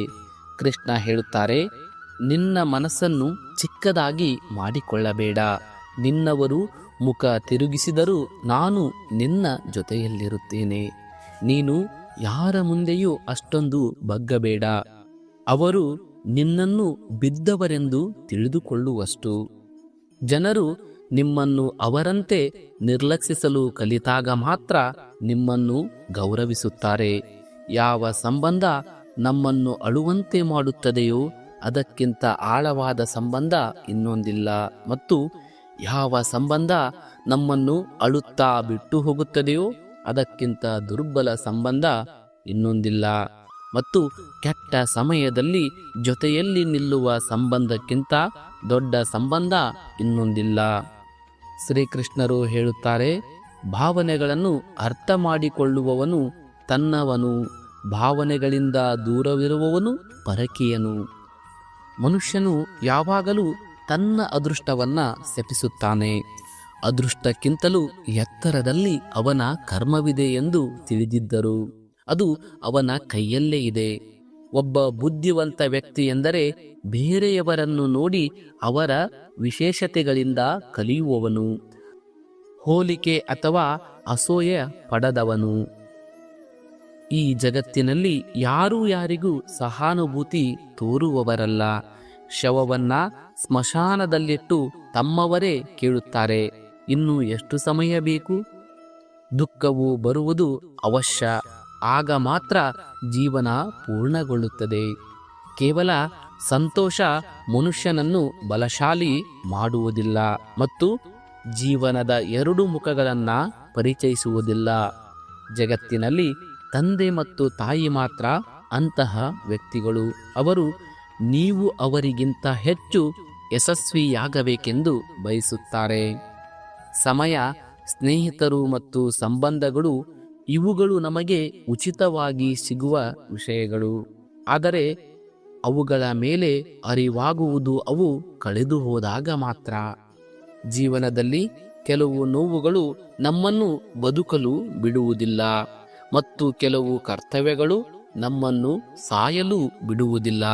ಕೃಷ್ಣ ಹೇಳುತ್ತಾರೆ, ನಿನ್ನ ಮನಸ್ಸನ್ನು ಚಿಕ್ಕದಾಗಿ ಮಾಡಿಕೊಳ್ಳಬೇಡ. ನಿನ್ನವರು ಮುಖ ತಿರುಗಿಸಿದರೂ ನಾನು ನಿನ್ನ ಜೊತೆಯಲ್ಲಿರುತ್ತೇನೆ. ನೀನು ಯಾರ ಮುಂದೆಯೂ ಅಷ್ಟೊಂದು ಬಗ್ಗಬೇಡ. ಅವರು ನಿನ್ನನ್ನು ಬಿದ್ದವರೆಂದು ತಿಳಿದುಕೊಳ್ಳುವಷ್ಟು. ಜನರು ನಿಮ್ಮನ್ನು ಅವರಂತೆ ನಿರ್ಲಕ್ಷಿಸಲು ಕಲಿತಾಗ ಮಾತ್ರ ನಿಮ್ಮನ್ನು ಗೌರವಿಸುತ್ತಾರೆ. ಯಾವ ಸಂಬಂಧ ನಮ್ಮನ್ನು ಅಳುವಂತೆ ಮಾಡುತ್ತದೆಯೋ ಅದಕ್ಕಿಂತ ಆಳವಾದ ಸಂಬಂಧ ಇನ್ನೊಂದಿಲ್ಲ, ಮತ್ತು ಯಾವ ಸಂಬಂಧ ನಮ್ಮನ್ನು ಅಳುತ್ತಾ ಬಿಟ್ಟು ಹೋಗುತ್ತದೆಯೋ ಅದಕ್ಕಿಂತ ದುರ್ಬಲ ಸಂಬಂಧ ಇನ್ನೊಂದಿಲ್ಲ, ಮತ್ತು ಕೆಟ್ಟ ಸಮಯದಲ್ಲಿ ಜೊತೆಯಲ್ಲಿ ನಿಲ್ಲುವ ಸಂಬಂಧಕ್ಕಿಂತ ದೊಡ್ಡ ಸಂಬಂಧ ಇನ್ನೊಂದಿಲ್ಲ. ಶ್ರೀಕೃಷ್ಣರು ಹೇಳುತ್ತಾರೆ, ಭಾವನೆಗಳನ್ನು ಅರ್ಥ ಮಾಡಿಕೊಳ್ಳುವವನು ತನ್ನವನು, ಭಾವನೆಗಳಿಂದ ದೂರವಿರುವವನು ಪರಕೀಯನು. ಮನುಷ್ಯನು ಯಾವಾಗಲೂ ತನ್ನ ಅದೃಷ್ಟವನ್ನ ಶಪಿಸುತ್ತಾನೆ. ಅದೃಷ್ಟಕ್ಕಿಂತಲೂ ಎತ್ತರದಲ್ಲಿ ಅವನ ಕರ್ಮವಿದೆ ಎಂದು ತಿಳಿದಿದ್ದರು ಅದು ಅವನ ಕೈಯಲ್ಲೇ ಇದೆ. ಒಬ್ಬ ಬುದ್ಧಿವಂತ ವ್ಯಕ್ತಿ ಎಂದರೆ ಬೇರೆಯವರನ್ನು ನೋಡಿ ಅವರ ವಿಶೇಷತೆಗಳಿಂದ ಕಲಿಯುವವನು, ಹೋಲಿಕೆ ಅಥವಾ ಅಸೂಯೆ ಪಡದವನು. ಈ ಜಗತ್ತಿನಲ್ಲಿ ಯಾರೂ ಯಾರಿಗೂ ಸಹಾನುಭೂತಿ ತೋರುವವರಲ್ಲ. ಶವವನ್ನ ಸ್ಮಶಾನದಲ್ಲಿಟ್ಟು ತಮ್ಮವರೇ ಕೇಳುತ್ತಾರೆ, ಇನ್ನು ಎಷ್ಟು ಸಮಯ ಬೇಕು? ದುಃಖವು ಬರುವುದು ಅವಶ್ಯ, ಆಗ ಮಾತ್ರ ಜೀವನ ಪೂರ್ಣಗೊಳ್ಳುತ್ತದೆ. ಕೇವಲ ಸಂತೋಷ ಮನುಷ್ಯನನ್ನು ಬಲಶಾಲಿ ಮಾಡುವುದಿಲ್ಲ ಮತ್ತು ಜೀವನದ ಎರಡು ಮುಖಗಳನ್ನು ಪರಿಚಯಿಸುವುದಿಲ್ಲ. ಜಗತ್ತಿನಲ್ಲಿ ತಂದೆ ಮತ್ತು ತಾಯಿ ಮಾತ್ರ ಅಂತಹ ವ್ಯಕ್ತಿಗಳು. ಅವರು ನೀವು ಅವರಿಗಿಂತ ಹೆಚ್ಚು ಯಶಸ್ವಿಯಾಗಬೇಕೆಂದು ಬಯಸುತ್ತಾರೆ. ಸಮಯ, ಸ್ನೇಹಿತರು ಮತ್ತು ಸಂಬಂಧಗಳು ಇವುಗಳು ನಮಗೆ ಉಚಿತವಾಗಿ ಸಿಗುವ ವಿಷಯಗಳು. ಆದರೆ ಅವುಗಳ ಮೇಲೆ ಅರಿವಾಗುವುದು ಅವು ಕಳೆದು ಹೋದಾಗ ಮಾತ್ರ. ಜೀವನದಲ್ಲಿ ಕೆಲವು ನೋವುಗಳು ನಮ್ಮನ್ನು ಬದುಕಲು ಬಿಡುವುದಿಲ್ಲ ಮತ್ತು ಕೆಲವು ಕರ್ತವ್ಯಗಳು ನಮ್ಮನ್ನು ಸಾಯಲು ಬಿಡುವುದಿಲ್ಲ.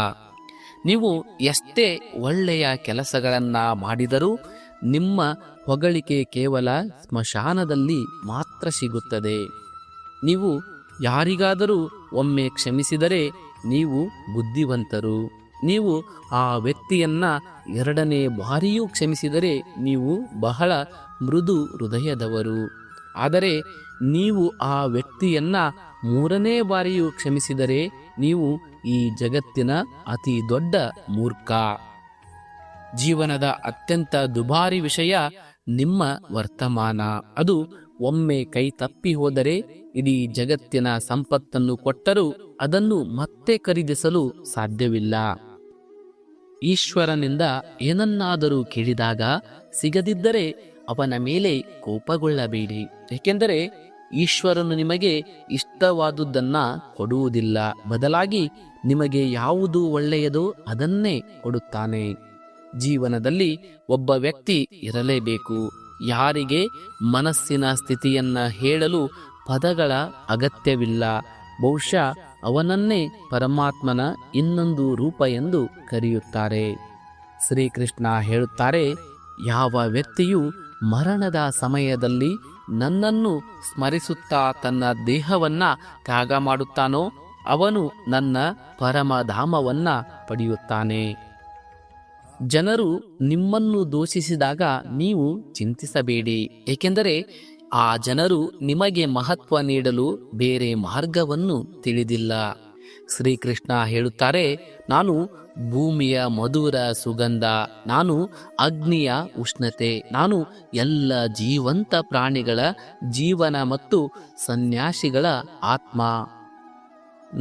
ನೀವು ಎಷ್ಟೇ ಒಳ್ಳೆಯ ಕೆಲಸಗಳನ್ನು ಮಾಡಿದರೂ ನಿಮ್ಮ ಹೊಗಳಿಕೆ ಕೇವಲ ಸ್ಮಶಾನದಲ್ಲಿ ಮಾತ್ರ ಸಿಗುತ್ತದೆ. ನೀವು ಯಾರಿಗಾದರೂ ಒಮ್ಮೆ ಕ್ಷಮಿಸಿದರೆ ನೀವು ಬುದ್ಧಿವಂತರು. ನೀವು ಆ ವ್ಯಕ್ತಿಯನ್ನ ಎರಡನೇ ಬಾರಿಯೂ ಕ್ಷಮಿಸಿದರೆ ನೀವು ಬಹಳ ಮೃದು ಹೃದಯದವರು. ಆದರೆ ನೀವು ಆ ವ್ಯಕ್ತಿಯನ್ನ ಮೂರನೇ ಬಾರಿಯೂ ಕ್ಷಮಿಸಿದರೆ ನೀವು ಈ ಜಗತ್ತಿನ ಅತಿ ದೊಡ್ಡ ಮೂರ್ಖ. ಜೀವನದ ಅತ್ಯಂತ ದುಬಾರಿ ವಿಷಯ ನಿಮ್ಮ ವರ್ತಮಾನ. ಅದು ಒಮ್ಮೆ ಕೈ ತಪ್ಪಿ ಹೋದರೆ ಇಡೀ ಜಗತ್ತಿನ ಸಂಪತ್ತನ್ನು ಕೊಟ್ಟರೂ ಅದನ್ನು ಮತ್ತೆ ಖರೀದಿಸಲು ಸಾಧ್ಯವಿಲ್ಲ. ಈಶ್ವರನಿಂದ ಏನನ್ನಾದರೂ ಕೇಳಿದಾಗ ಸಿಗದಿದ್ದರೆ ಅವನ ಮೇಲೆ ಕೋಪಗೊಳ್ಳಬೇಡಿ, ಏಕೆಂದರೆ ಈಶ್ವರನು ನಿಮಗೆ ಇಷ್ಟವಾದುದನ್ನ ಕೊಡುವುದಿಲ್ಲ. ಬದಲಾಗಿ ನಿಮಗೆ ಯಾವುದು ಒಳ್ಳೆಯದೋ ಅದನ್ನೇ ಕೊಡುತ್ತಾನೆ. ಜೀವನದಲ್ಲಿ ಒಬ್ಬ ವ್ಯಕ್ತಿ ಇರಲೇಬೇಕು ಯಾರಿಗೆ ಮನಸ್ಸಿನ ಸ್ಥಿತಿಯನ್ನ ಹೇಳಲು ಪದಗಳ ಅಗತ್ಯವಿಲ್ಲ. ಬಹುಶಃ ಅವನನ್ನೇ ಪರಮಾತ್ಮನ ಇನ್ನೊಂದು ರೂಪ ಎಂದು ಕರೆಯುತ್ತಾರೆ. ಶ್ರೀಕೃಷ್ಣ ಹೇಳುತ್ತಾರೆ, ಯಾವ ವ್ಯಕ್ತಿಯು ಮರಣದ ಸಮಯದಲ್ಲಿ ನನ್ನನ್ನು ಸ್ಮರಿಸುತ್ತಾ ತನ್ನ ದೇಹವನ್ನ ತ್ಯಾಗ ಮಾಡುತ್ತಾನೋ ಅವನು ನನ್ನ ಪರಮಧಾಮವನ್ನ ಪಡೆಯುತ್ತಾನೆ. ಜನರು ನಿಮ್ಮನ್ನು ದೂಷಿಸಿದಾಗ ನೀವು ಚಿಂತಿಸಬೇಡಿ, ಏಕೆಂದರೆ ಆ ಜನರು ನಿಮಗೆ ಮಹತ್ವ ನೀಡಲು ಬೇರೆ ಮಾರ್ಗವನ್ನು ತಿಳಿದಿಲ್ಲ. ಶ್ರೀಕೃಷ್ಣ ಹೇಳುತ್ತಾರೆ, ನಾನು ಭೂಮಿಯ ಮಧುರ ಸುಗಂಧ, ನಾನು ಅಗ್ನಿಯ ಉಷ್ಣತೆ, ನಾನು ಎಲ್ಲ ಜೀವಂತ ಪ್ರಾಣಿಗಳ ಜೀವನ ಮತ್ತು ಸನ್ಯಾಸಿಗಳ ಆತ್ಮ.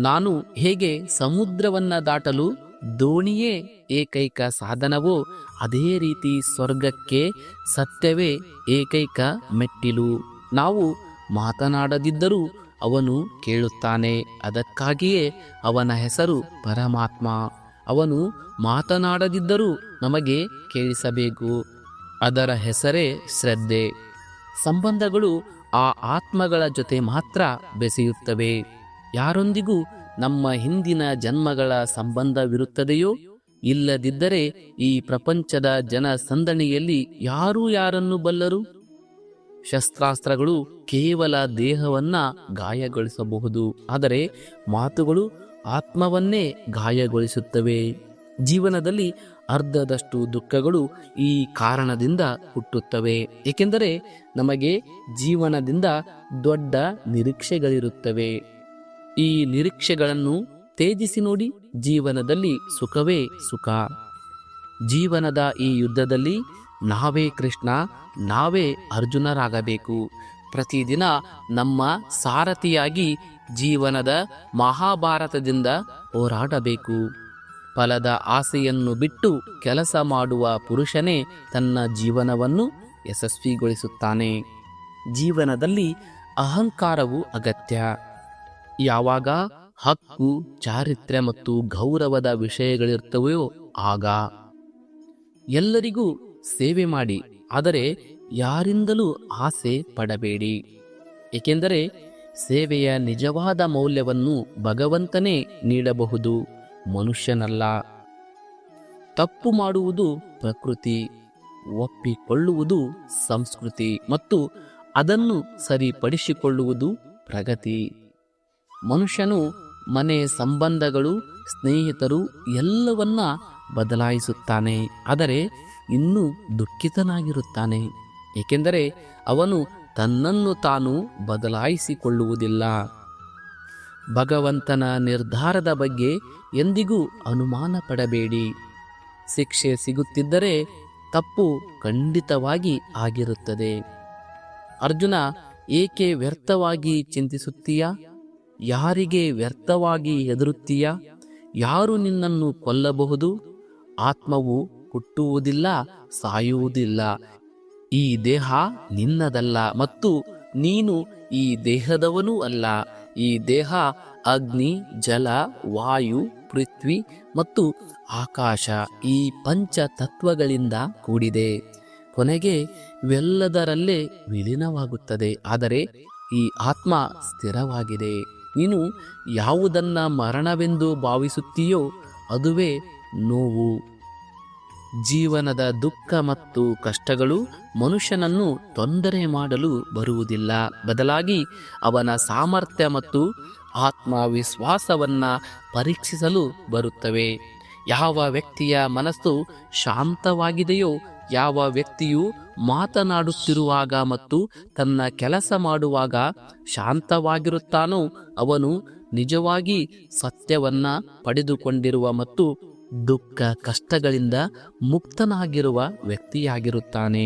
ನಾನು ಹೇಗೆ ಸಮುದ್ರವನ್ನ ದಾಟಲು ದೋಣಿಯೇ ಏಕೈಕ ಸಾಧನವೋ ಅದೇ ರೀತಿ ಸ್ವರ್ಗಕ್ಕೆ ಸತ್ಯವೇ ಏಕೈಕ ಮೆಟ್ಟಿಲು. ನಾವು ಮಾತನಾಡದಿದ್ದರೂ ಅವನು ಕೇಳುತ್ತಾನೆ. ಅದಕ್ಕಾಗಿಯೇ ಅವನ ಹೆಸರು ಪರಮಾತ್ಮ. ಅವನು ಮಾತನಾಡದಿದ್ದರೂ ನಮಗೆ ಕೇಳಿಸಬೇಕು. ಅದರ ಹೆಸರೇ ಶ್ರದ್ಧೆ. ಸಂಬಂಧಗಳು ಆ ಆತ್ಮಗಳ ಜೊತೆ ಮಾತ್ರ ಬೆಸೆಯುತ್ತವೆ. ಯಾರೊಂದಿಗೂ ನಮ್ಮ ಹಿಂದಿನ ಜನ್ಮಗಳ ಸಂಬಂಧವಿರುತ್ತದೆಯೋ ಇಲ್ಲದಿದ್ದರೆ ಈ ಪ್ರಪಂಚದ ಜನಸಂದಣಿಯಲ್ಲಿ ಯಾರೂ ಯಾರನ್ನು ಬಲ್ಲರು? ಶಸ್ತ್ರಾಸ್ತ್ರಗಳು ಕೇವಲ ದೇಹವನ್ನ ಗಾಯಗೊಳಿಸಬಹುದು, ಆದರೆ ಮಾತುಗಳು ಆತ್ಮವನ್ನೇ ಗಾಯಗೊಳಿಸುತ್ತವೆ. ಜೀವನದಲ್ಲಿ ಅರ್ಧದಷ್ಟು ದುಃಖಗಳು ಈ ಕಾರಣದಿಂದ ಹುಟ್ಟುತ್ತವೆ, ಏಕೆಂದರೆ ನಮಗೆ ಜೀವನದಿಂದ ದೊಡ್ಡ ನಿರೀಕ್ಷೆಗಳಿರುತ್ತವೆ. ಈ ನಿರೀಕ್ಷೆಗಳನ್ನು ತ್ಯಜಿಸಿ ನೋಡಿ, ಜೀವನದಲ್ಲಿ ಸುಖವೇ ಸುಖ. ಜೀವನದ ಈ ಯುದ್ಧದಲ್ಲಿ ನಾವೇ ಕೃಷ್ಣ, ನಾವೇ ಅರ್ಜುನರಾಗಬೇಕು. ಪ್ರತಿದಿನ ನಮ್ಮ ಸಾರಥಿಯಾಗಿ ಜೀವನದ ಮಹಾಭಾರತದಿಂದ ಹೋರಾಡಬೇಕು. ಫಲದ ಆಸೆಯನ್ನು ಬಿಟ್ಟು ಕೆಲಸ ಮಾಡುವ ಪುರುಷನೇ ತನ್ನ ಜೀವನವನ್ನು ಯಶಸ್ವಿಗೊಳಿಸುತ್ತಾನೆ. ಜೀವನದಲ್ಲಿ ಅಹಂಕಾರವು ಅಗತ್ಯ. ಯಾವಾಗ ಹಕ್ಕು, ಚಾರಿತ್ರ್ಯ ಮತ್ತು ಗೌರವದ ವಿಷಯಗಳಿರ್ತವೆಯೋ ಆಗ ಎಲ್ಲರಿಗೂ ಸೇವೆ ಮಾಡಿ, ಆದರೆ ಯಾರಿಂದಲೂ ಆಸೆ ಪಡಬೇಡಿ, ಏಕೆಂದರೆ ಸೇವೆಯ ನಿಜವಾದ ಮೌಲ್ಯವನ್ನು ಭಗವಂತನೇ ನೀಡಬಹುದು, ಮನುಷ್ಯನಲ್ಲ. ತಪ್ಪು ಮಾಡುವುದು ಪ್ರಕೃತಿ, ಒಪ್ಪಿಕೊಳ್ಳುವುದು ಸಂಸ್ಕೃತಿ ಮತ್ತು ಅದನ್ನು ಸರಿಪಡಿಸಿಕೊಳ್ಳುವುದು ಪ್ರಗತಿ. ಮನುಷ್ಯನು ಮನೆ, ಸಂಬಂಧಗಳು, ಸ್ನೇಹಿತರು ಎಲ್ಲವನ್ನ ಬದಲಾಯಿಸುತ್ತಾನೆ, ಆದರೆ ಇನ್ನೂ ದುಃಖಿತನಾಗಿರುತ್ತಾನೆ, ಏಕೆಂದರೆ ಅವನು ತನ್ನನ್ನು ತಾನು ಬದಲಾಯಿಸಿಕೊಳ್ಳುವುದಿಲ್ಲ. ಭಗವಂತನ ನಿರ್ಧಾರದ ಬಗ್ಗೆ ಎಂದಿಗೂ ಅನುಮಾನ ಪಡಬೇಡಿ. ಶಿಕ್ಷೆ ಸಿಗುತ್ತಿದ್ದರೆ ತಪ್ಪು ಖಂಡಿತವಾಗಿ ಆಗಿರುತ್ತದೆ. ಅರ್ಜುನ, ಏಕೆ ವ್ಯರ್ಥವಾಗಿ ಚಿಂತಿಸುತ್ತೀಯಾ? ಯಾರಿಗೆ ವ್ಯರ್ಥವಾಗಿ ಹೆದರುತ್ತೀಯಾ? ಯಾರು ನಿನ್ನನ್ನು ಕೊಲ್ಲಬಹುದು? ಆತ್ಮವು ಹುಟ್ಟುವುದಿಲ್ಲ, ಸಾಯುವುದಿಲ್ಲ. ಈ ದೇಹ ನಿನ್ನದಲ್ಲ ಮತ್ತು ನೀನು ಈ ದೇಹದವನೂ ಅಲ್ಲ. ಈ ದೇಹ ಅಗ್ನಿ, ಜಲ, ವಾಯು, ಪೃಥ್ವಿ ಮತ್ತು ಆಕಾಶ, ಈ ಪಂಚ ತತ್ವಗಳಿಂದ ಕೂಡಿದೆ. ಕೊನೆಗೆ ಇವೆಲ್ಲದರಲ್ಲೇ ವಿಲೀನವಾಗುತ್ತದೆ. ಆದರೆ ಈ ಆತ್ಮ ಸ್ಥಿರವಾಗಿದೆ. ನೀನು ಯಾವುದನ್ನ ಮರಣವೆಂದು ಭಾವಿಸುತ್ತೀಯೋ ಅದುವೇ ನೋವು. ಜೀವನದ ದುಃಖ ಮತ್ತು ಕಷ್ಟಗಳು ಮನುಷ್ಯನನ್ನು ತೊಂದರೆ ಮಾಡಲು ಬರುವುದಿಲ್ಲ. ಬದಲಾಗಿ ಅವನ ಸಾಮರ್ಥ್ಯ ಮತ್ತು ಆತ್ಮವಿಶ್ವಾಸವನ್ನು ಪರೀಕ್ಷಿಸಲು ಬರುತ್ತವೆ. ಯಾವ ವ್ಯಕ್ತಿಯ ಮನಸ್ಸು ಶಾಂತವಾಗಿದೆಯೋ, ಯಾವ ವ್ಯಕ್ತಿಯು ಮಾತನಾಡುತ್ತಿರುವಾಗ ಮತ್ತು ತನ್ನ ಕೆಲಸ ಮಾಡುವಾಗ ಶಾಂತವಾಗಿರುತ್ತಾನೋ ಅವನು ನಿಜವಾಗಿ ಸತ್ಯವನ್ನ ಪಡೆದುಕೊಂಡಿರುವ ಮತ್ತು ದುಃಖ ಕಷ್ಟಗಳಿಂದ ಮುಕ್ತನಾಗಿರುವ ವ್ಯಕ್ತಿಯಾಗಿರುತ್ತಾನೆ.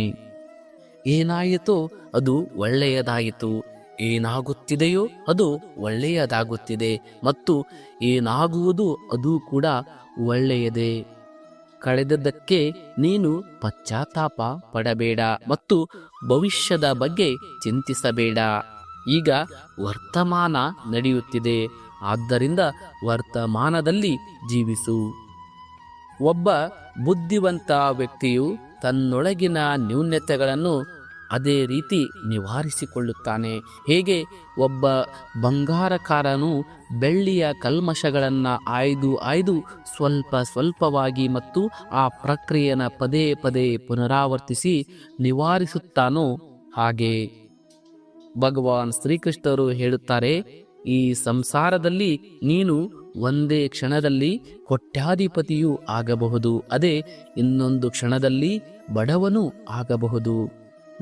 ಏನಾಯಿತೋ ಅದು ಒಳ್ಳೆಯದಾಯಿತು, ಏನಾಗುತ್ತಿದೆಯೋ ಅದು ಒಳ್ಳೆಯದಾಗುತ್ತಿದೆ ಮತ್ತು ಏನಾಗುವುದು ಅದು ಕೂಡ ಒಳ್ಳೆಯದೇ. ಕಳೆದದ್ದಕ್ಕೆ ನೀನು ಪಶ್ಚಾತ್ತಾಪ ಪಡಬೇಡ ಮತ್ತು ಭವಿಷ್ಯದ ಬಗ್ಗೆ ಚಿಂತಿಸಬೇಡ. ಈಗ ವರ್ತಮಾನ ನಡೆಯುತ್ತಿದೆ, ಆದ್ದರಿಂದ ವರ್ತಮಾನದಲ್ಲಿ ಜೀವಿಸು. ಒಬ್ಬ ಬುದ್ಧಿವಂತ ವ್ಯಕ್ತಿಯು ತನ್ನೊಳಗಿನ ನ್ಯೂನತೆಗಳನ್ನು ಅದೇ ರೀತಿ ನಿವಾರಿಸಿಕೊಳ್ಳುತ್ತಾನೆ. ಹೇಗೆ ಒಬ್ಬ ಬಂಗಾರಕಾರನು ಬೆಳ್ಳಿಯ ಕಲ್ಮಶಗಳನ್ನು ಆಯ್ದು ಸ್ವಲ್ಪ ಸ್ವಲ್ಪವಾಗಿ ಮತ್ತು ಆ ಪ್ರಕ್ರಿಯೆಯನ್ನು ಪದೇ ಪದೇ ಪುನರಾವರ್ತಿಸಿ ನಿವಾರಿಸುತ್ತಾನೋ ಹಾಗೆ ಭಗವಾನ್ ಶ್ರೀಕೃಷ್ಣರು ಹೇಳುತ್ತಾರೆ, ಈ ಸಂಸಾರದಲ್ಲಿ ನೀನು ಒಂದೇ ಕ್ಷಣದಲ್ಲಿ ಕೋಟ್ಯಾಧಿಪತಿಯೂ ಆಗಬಹುದು, ಅದೇ ಇನ್ನೊಂದು ಕ್ಷಣದಲ್ಲಿ ಬಡವನೂ ಆಗಬಹುದು.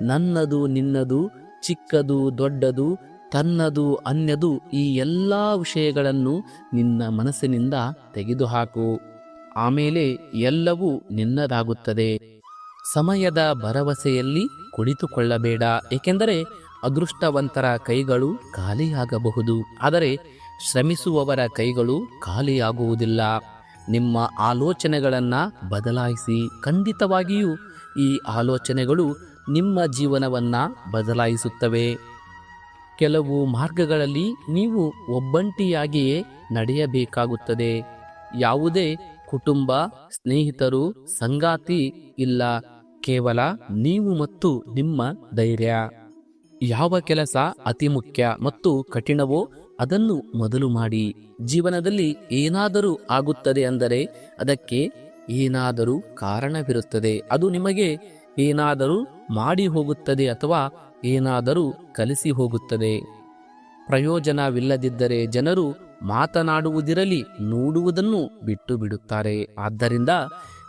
ನನ್ನದು ನಿನ್ನದು, ಚಿಕ್ಕದು ದೊಡ್ಡದು, ತನ್ನದು ಅನ್ಯದು, ಈ ಎಲ್ಲ ವಿಷಯಗಳನ್ನು ನಿನ್ನ ಮನಸ್ಸಿನಿಂದ ತೆಗೆದುಹಾಕು. ಆಮೇಲೆ ಎಲ್ಲವೂ ನಿನ್ನದಾಗುತ್ತದೆ. ಸಮಯದ ಭರವಸೆಯಲ್ಲಿ ಕುಳಿತುಕೊಳ್ಳಬೇಡ, ಏಕೆಂದರೆ ಅದೃಷ್ಟವಂತರ ಕೈಗಳು ಖಾಲಿಯಾಗಬಹುದು, ಆದರೆ ಶ್ರಮಿಸುವವರ ಕೈಗಳು ಖಾಲಿಯಾಗುವುದಿಲ್ಲ. ನಿಮ್ಮ ಆಲೋಚನೆಗಳನ್ನು ಬದಲಾಯಿಸಿ. ಖಂಡಿತವಾಗಿಯೂ ಈ ಆಲೋಚನೆಗಳು ನಿಮ್ಮ ಜೀವನವನ್ನು ಬದಲಾಯಿಸುತ್ತವೆ. ಕೆಲವು ಮಾರ್ಗಗಳಲ್ಲಿ ನೀವು ಒಬ್ಬಂಟಿಯಾಗಿಯೇ ನಡೆಯಬೇಕಾಗುತ್ತದೆ. ಯಾವುದೇ ಕುಟುಂಬ, ಸ್ನೇಹಿತರು, ಸಂಗಾತಿ ಇಲ್ಲ. ಕೇವಲ ನೀವು ಮತ್ತು ನಿಮ್ಮ ಧೈರ್ಯ. ಯಾವ ಕೆಲಸ ಅತಿ ಮುಖ್ಯ ಮತ್ತು ಕಠಿಣವೋ ಅದನ್ನು ಮೊದಲು ಮಾಡಿ. ಜೀವನದಲ್ಲಿ ಏನಾದರೂ ಆಗುತ್ತದೆ ಅಂದರೆ ಅದಕ್ಕೆ ಏನಾದರೂ ಕಾರಣವಿರುತ್ತದೆ. ಅದು ನಿಮಗೆ ಏನಾದರೂ ಮಾಡಿ ಹೋಗುತ್ತದೆ ಅಥವಾ ಏನಾದರೂ ಕಲಿಸಿ ಹೋಗುತ್ತದೆ. ಪ್ರಯೋಜನವಿಲ್ಲದಿದ್ದರೆ ಜನರು ಮಾತನಾಡುವುದಿರಲಿ, ನೋಡುವುದನ್ನು ಬಿಟ್ಟು ಬಿಡುತ್ತಾರೆ. ಆದ್ದರಿಂದ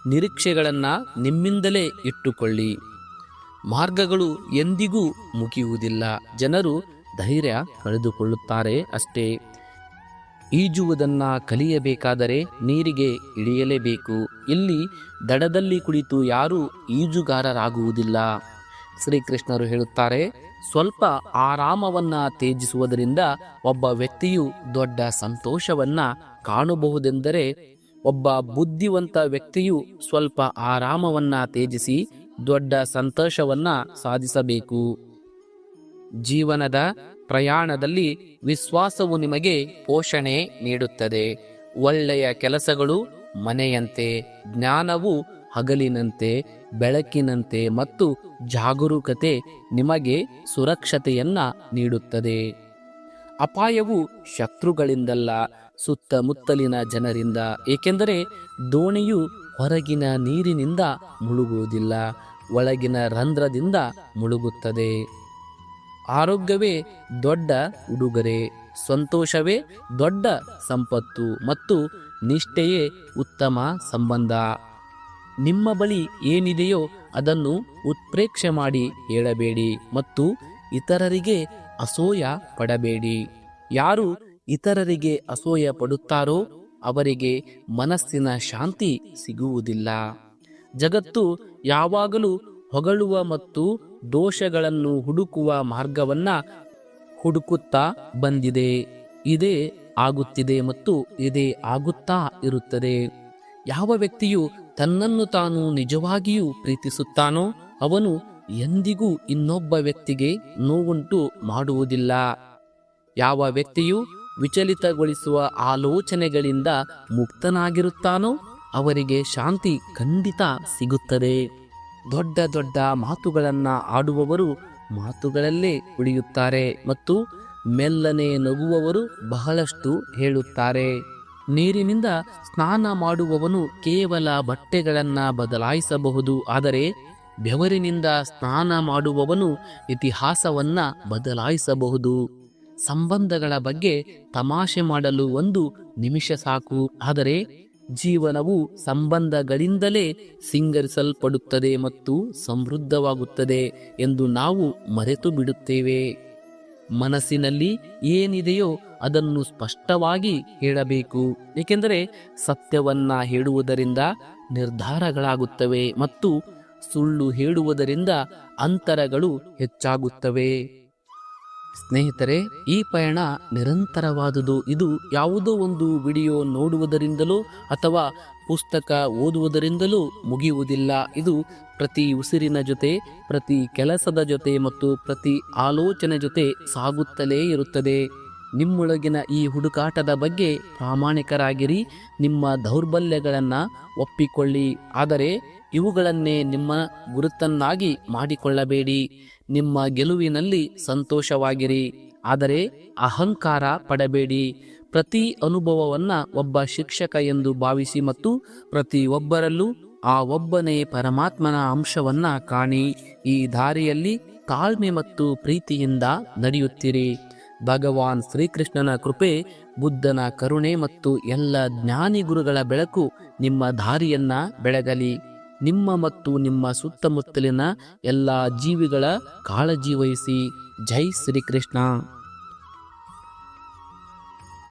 ನಿರೀಕ್ಷೆಗಳನ್ನು ನಿಮ್ಮಿಂದಲೇ ಇಟ್ಟುಕೊಳ್ಳಿ. ಮಾರ್ಗಗಳು ಎಂದಿಗೂ ಮುಗಿಯುವುದಿಲ್ಲ. ಜನರು ಧೈರ್ಯ ಕಳೆದುಕೊಳ್ಳುತ್ತಾರೆ ಅಷ್ಟೇ. ಈಜುವುದನ್ನು ಕಲಿಯಬೇಕಾದರೆ ನೀರಿಗೆ ಇಳಿಯಲೇಬೇಕು. ಇಲ್ಲಿ ದಡದಲ್ಲಿ ಕುಳಿತು ಯಾರೂ ಈಜುಗಾರರಾಗುವುದಿಲ್ಲ. ಶ್ರೀಕೃಷ್ಣರು ಹೇಳುತ್ತಾರೆ, ಸ್ವಲ್ಪ ಆರಾಮವನ್ನ ತ್ಯಜಿಸುವುದರಿಂದ ಒಬ್ಬ ವ್ಯಕ್ತಿಯು ದೊಡ್ಡ ಸಂತೋಷವನ್ನ ಕಾಣಬಹುದೆಂದರೆ ಒಬ್ಬ ಬುದ್ಧಿವಂತ ವ್ಯಕ್ತಿಯು ಸ್ವಲ್ಪ ಆರಾಮವನ್ನ ತ್ಯಜಿಸಿ ದೊಡ್ಡ ಸಂತೋಷವನ್ನ ಸಾಧಿಸಬೇಕು. ಜೀವನದ ಪ್ರಯಾಣದಲ್ಲಿ ವಿಶ್ವಾಸವು ನಿಮಗೆ ಪೋಷಣೆ ನೀಡುತ್ತದೆ. ಒಳ್ಳೆಯ ಕೆಲಸಗಳು ಮನೆಯಂತೆ, ಜ್ಞಾನವು ಹಗಲಿನಂತೆ, ಬೆಳಕಿನಂತೆ ಮತ್ತು ಜಾಗರೂಕತೆ ನಿಮಗೆ ಸುರಕ್ಷತೆಯನ್ನ ನೀಡುತ್ತದೆ. ಅಪಾಯವು ಶತ್ರುಗಳಿಂದಲ್ಲ, ಸುತ್ತಮುತ್ತಲಿನ ಜನರಿಂದ. ಏಕೆಂದರೆ ದೋಣಿಯು ಹೊರಗಿನ ನೀರಿನಿಂದ ಮುಳುಗುವುದಿಲ್ಲ, ಒಳಗಿನ ರಂಧ್ರದಿಂದ ಮುಳುಗುತ್ತದೆ. ಆರೋಗ್ಯವೇ ದೊಡ್ಡ ಉಡುಗೊರೆ, ಸಂತೋಷವೇ ದೊಡ್ಡ ಸಂಪತ್ತು ಮತ್ತು ನಿಷ್ಠೆಯೇ ಉತ್ತಮ ಸಂಬಂಧ. ನಿಮ್ಮ ಬಳಿ ಏನಿದೆಯೋ ಅದನ್ನು ಉತ್ಪ್ರೇಕ್ಷೆ ಮಾಡಿ ಹೇಳಬೇಡಿ ಮತ್ತು ಇತರರಿಗೆ ಅಸೂಯ ಪಡಬೇಡಿ. ಯಾರು ಇತರರಿಗೆ ಅಸೂಯೆ ಪಡುತ್ತಾರೋ ಅವರಿಗೆ ಮನಸ್ಸಿನ ಶಾಂತಿ ಸಿಗುವುದಿಲ್ಲ. ಜಗತ್ತು ಯಾವಾಗಲೂ ಹೊಗಳುವ ಮತ್ತು ದೋಷಗಳನ್ನು ಹುಡುಕುವ ಮಾರ್ಗವನ್ನ ಹುಡುಕುತ್ತಾ ಬಂದಿದೆ. ಇದೇ ಆಗುತ್ತಿದೆ ಮತ್ತು ಇದೇ ಆಗುತ್ತಾ ಇರುತ್ತದೆ. ಯಾವ ವ್ಯಕ್ತಿಯು ತನ್ನನ್ನು ತಾನು ನಿಜವಾಗಿಯೂ ಪ್ರೀತಿಸುತ್ತಾನೋ ಅವನು ಎಂದಿಗೂ ಇನ್ನೊಬ್ಬ ವ್ಯಕ್ತಿಗೆ ನೋವುಂಟು ಮಾಡುವುದಿಲ್ಲ. ಯಾವ ವ್ಯಕ್ತಿಯು ವಿಚಲಿತಗೊಳಿಸುವ ಆಲೋಚನೆಗಳಿಂದ ಮುಕ್ತನಾಗಿರುತ್ತಾನೋ ಅವರಿಗೆ ಶಾಂತಿ ಖಂಡಿತ ಸಿಗುತ್ತದೆ. ದೊಡ್ಡ ದೊಡ್ಡ ಮಾತುಗಳನ್ನು ಆಡುವವರು ಮಾತುಗಳಲ್ಲೇ ಉಳಿಯುತ್ತಾರೆ ಮತ್ತು ಮೆಲ್ಲನೆ ನಗುವವರು ಬಹಳಷ್ಟು ಹೇಳುತ್ತಾರೆ. ನೀರಿನಿಂದ ಸ್ನಾನ ಮಾಡುವವನು ಕೇವಲ ಬಟ್ಟೆಗಳನ್ನು ಬದಲಾಯಿಸಬಹುದು, ಆದರೆ ಬೆವರಿನಿಂದ ಸ್ನಾನ ಮಾಡುವವನು ಇತಿಹಾಸವನ್ನ ಬದಲಾಯಿಸಬಹುದು. ಸಂಬಂಧಗಳ ಬಗ್ಗೆ ತಮಾಷೆ ಮಾಡಲು 1 ನಿಮಿಷ ಸಾಕು, ಆದರೆ ಜೀವನವು ಸಂಬಂಧಗಳಿಂದಲೇ ಸಿಂಗರಿಸಲ್ಪಡುತ್ತದೆ ಮತ್ತು ಸಮೃದ್ಧವಾಗುತ್ತದೆ ಎಂದು ನಾವು ಮರೆತು ಬಿಡುತ್ತೇವೆ. ಮನಸ್ಸಿನಲ್ಲಿ ಏನಿದೆಯೋ ಅದನ್ನು ಸ್ಪಷ್ಟವಾಗಿ ಹೇಳಬೇಕು, ಏಕೆಂದರೆ ಸತ್ಯವನ್ನ ಹೇಳುವುದರಿಂದ ನಿರ್ಧಾರಗಳಾಗುತ್ತವೆ ಮತ್ತು ಸುಳ್ಳು ಹೇಳುವುದರಿಂದ ಅಂತರಗಳು ಹೆಚ್ಚಾಗುತ್ತವೆ. ಸ್ನೇಹಿತರೆ, ಈ ಪಯಣ ನಿರಂತರವಾದುದು. ಇದು ಯಾವುದೋ ಒಂದು ವಿಡಿಯೋ ನೋಡುವುದರಿಂದಲೋ ಅಥವಾ ಪುಸ್ತಕ ಓದುವುದರಿಂದಲೂ ಮುಗಿಯುವುದಿಲ್ಲ. ಇದು ಪ್ರತಿ ಉಸಿರಿನ ಜೊತೆ, ಪ್ರತಿ ಕೆಲಸದ ಜೊತೆ ಮತ್ತು ಪ್ರತಿ ಆಲೋಚನೆ ಜೊತೆ ಸಾಗುತ್ತಲೇ ಇರುತ್ತದೆ. ನಿಮ್ಮೊಳಗಿನ ಈ ಹುಡುಕಾಟದ ಬಗ್ಗೆ ಪ್ರಾಮಾಣಿಕರಾಗಿರಿ. ನಿಮ್ಮ ದೌರ್ಬಲ್ಯಗಳನ್ನು ಒಪ್ಪಿಕೊಳ್ಳಿ, ಆದರೆ ಇವುಗಳನ್ನೇ ನಿಮ್ಮ ಗುರುತನ್ನಾಗಿ ಮಾಡಿಕೊಳ್ಳಬೇಡಿ. ನಿಮ್ಮ ಗೆಲುವಿನಲ್ಲಿ ಸಂತೋಷವಾಗಿರಿ, ಆದರೆ ಅಹಂಕಾರ ಪಡಬೇಡಿ. ಪ್ರತಿ ಅನುಭವವನ್ನ ಒಬ್ಬ ಶಿಕ್ಷಕ ಎಂದು ಭಾವಿಸಿ ಮತ್ತು ಪ್ರತಿಯೊಬ್ಬರಲ್ಲೂ ಆ ಒಬ್ಬನೇ ಪರಮಾತ್ಮನ ಅಂಶವನ್ನ ಕಾಣಿ. ಈ ದಾರಿಯಲ್ಲಿ ತಾಳ್ಮೆ ಮತ್ತು ಪ್ರೀತಿಯಿಂದ ನಡೆಯುತ್ತಿರಿ. ಭಗವಾನ್ ಶ್ರೀಕೃಷ್ಣನ ಕೃಪೆ, ಬುದ್ಧನ ಕರುಣೆ ಮತ್ತು ಎಲ್ಲ ಜ್ಞಾನಿ ಗುರುಗಳ ಬೆಳಕು ನಿಮ್ಮ ದಾರಿಯನ್ನ ಬೆಳಗಲಿ. ನಿಮ್ಮ ಮತ್ತು ನಿಮ್ಮ ಸುತ್ತಮುತ್ತಲಿನ ಎಲ್ಲ ಜೀವಿಗಳ ಕಾಳಜಿ ವಹಿಸಿ. ಜೈ ಶ್ರೀಕೃಷ್ಣ.